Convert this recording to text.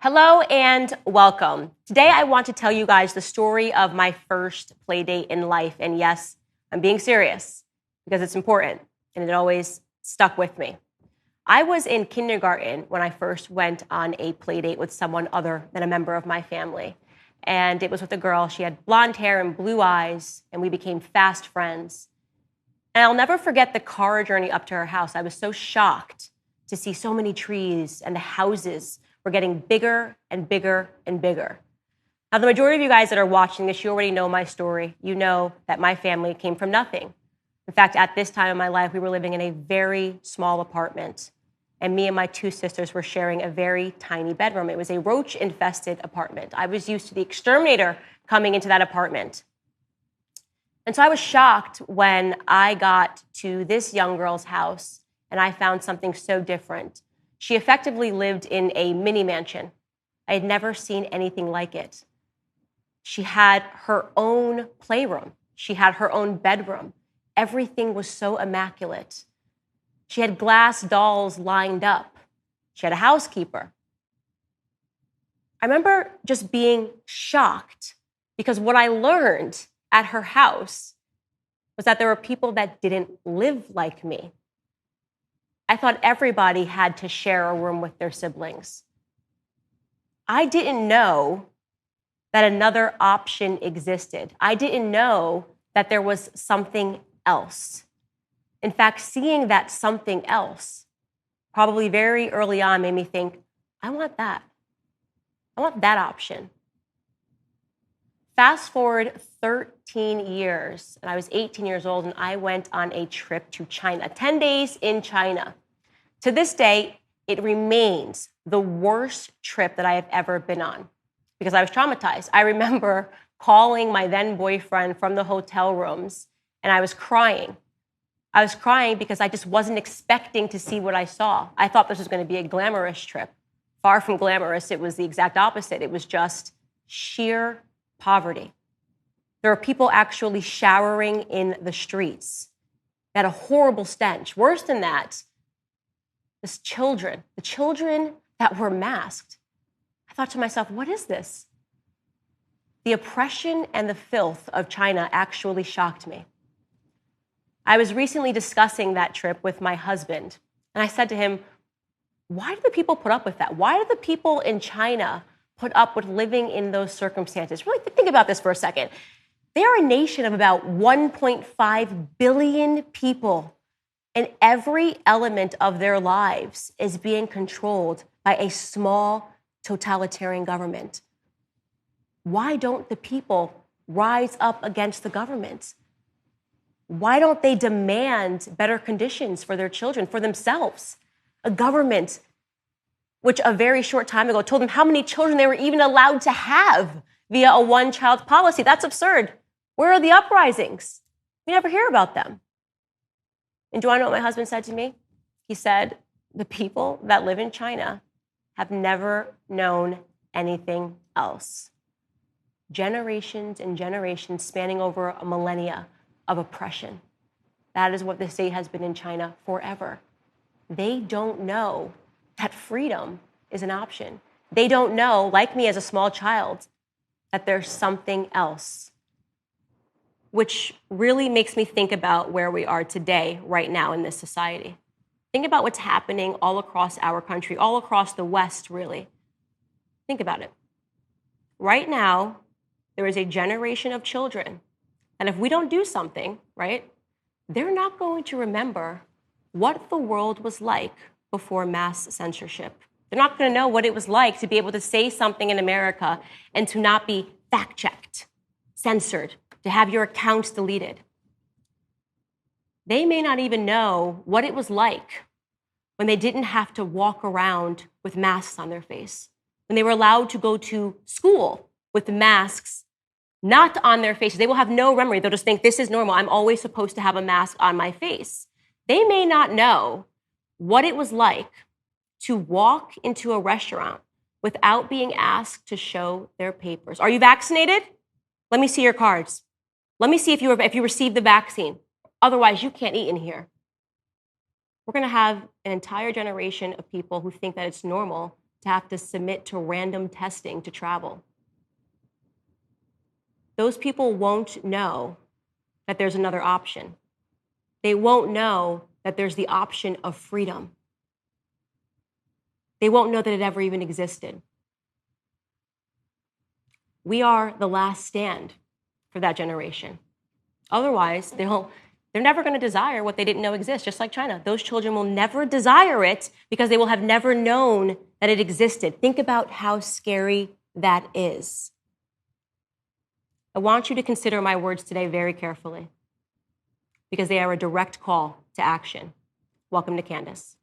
Hello and welcome. Today I want to tell you guys the story of my first play date in life. And yes, I'm being serious because it's important and it always stuck with me. I was in kindergarten when I first went on a play date with someone other than a member of my family. And it was with a girl. She had blonde hair and blue eyes, and we became fast friends. And I'll never forget the car journey up to her house. I was so shocked to see so many trees, and the houses were getting bigger and bigger and bigger. Now, the majority of you guys that are watching this, you already know my story. You know that my family came from nothing. In fact, at this time in my life, we were living in a very small apartment, and me and my two sisters were sharing a very tiny bedroom. It was a roach-infested apartment. I was used to the exterminator coming into that apartment. And so I was shocked when I got to this young girl's house and I found something so different. She effectively lived in a mini mansion. I had never seen anything like it. She had her own playroom. She had her own bedroom. Everything was so immaculate. She had glass dolls lined up. She had a housekeeper. I remember just being shocked because what I learned at her house was that there were people that didn't live like me. I thought everybody had to share a room with their siblings. I didn't know that another option existed. I didn't know that there was something else. In fact, seeing that something else probably very early on made me think, I want that. I want that option. Fast forward 13 years, and I was 18 years old, and I went on a trip to China, 10 days in China. To this day, it remains the worst trip that I have ever been on because I was traumatized. I remember calling my then boyfriend from the hotel rooms, and I was crying. I was crying because I just wasn't expecting to see what I saw. I thought this was going to be a glamorous trip. Far from glamorous, it was the exact opposite. It was just sheer poverty. There were people actually showering in the streets. They had a horrible stench. Worse than that, the children that were masked. I thought to myself, what is this? The oppression and the filth of China actually shocked me. I was recently discussing that trip with my husband, and I said to him, why do the people put up with that? Why do the people in China put up with living in those circumstances? Really think about this for a second. They are a nation of about 1.5 billion people, and every element of their lives is being controlled by a small totalitarian government. Why don't the people rise up against the government? Why don't they demand better conditions for their children, for themselves? A government which a very short time ago told them how many children they were even allowed to have via a one-child policy. That's absurd. Where are the uprisings? We never hear about them. And do you want to know what my husband said to me? He said, the people that live in China have never known anything else. Generations and generations spanning over a millennia of oppression. That is what the state has been in China forever. They don't know that freedom is an option. They don't know, like me as a small child, that there's something else, which really makes me think about where we are today, right now in this society. Think about what's happening all across our country, all across the West, really. Think about it. Right now, there is a generation of children, and if we don't do something, right, they're not going to remember what the world was like before mass censorship. They're not going to know what it was like to be able to say something in America and to not be fact-checked, censored, to have your accounts deleted. They may not even know what it was like when they didn't have to walk around with masks on their face, when they were allowed to go to school with masks not on their faces. They will have no memory. They'll just think, this is normal. I'm always supposed to have a mask on my face. They may not know what it was like to walk into a restaurant without being asked to show their papers. Are you vaccinated? Let me see your cards. Let me see if you received the vaccine. Otherwise, you can't eat in here. We're going to have an entire generation of people who think that it's normal to have to submit to random testing to travel. Those people won't know that there's another option. They won't know that there's the option of freedom. They won't know that it ever even existed. We are the last stand for that generation. Otherwise, they're never going to desire what they didn't know exists, just like China. Those children will never desire it because they will have never known that it existed. Think about how scary that is. I want you to consider my words today very carefully because they are a direct call to action. Welcome to Candace.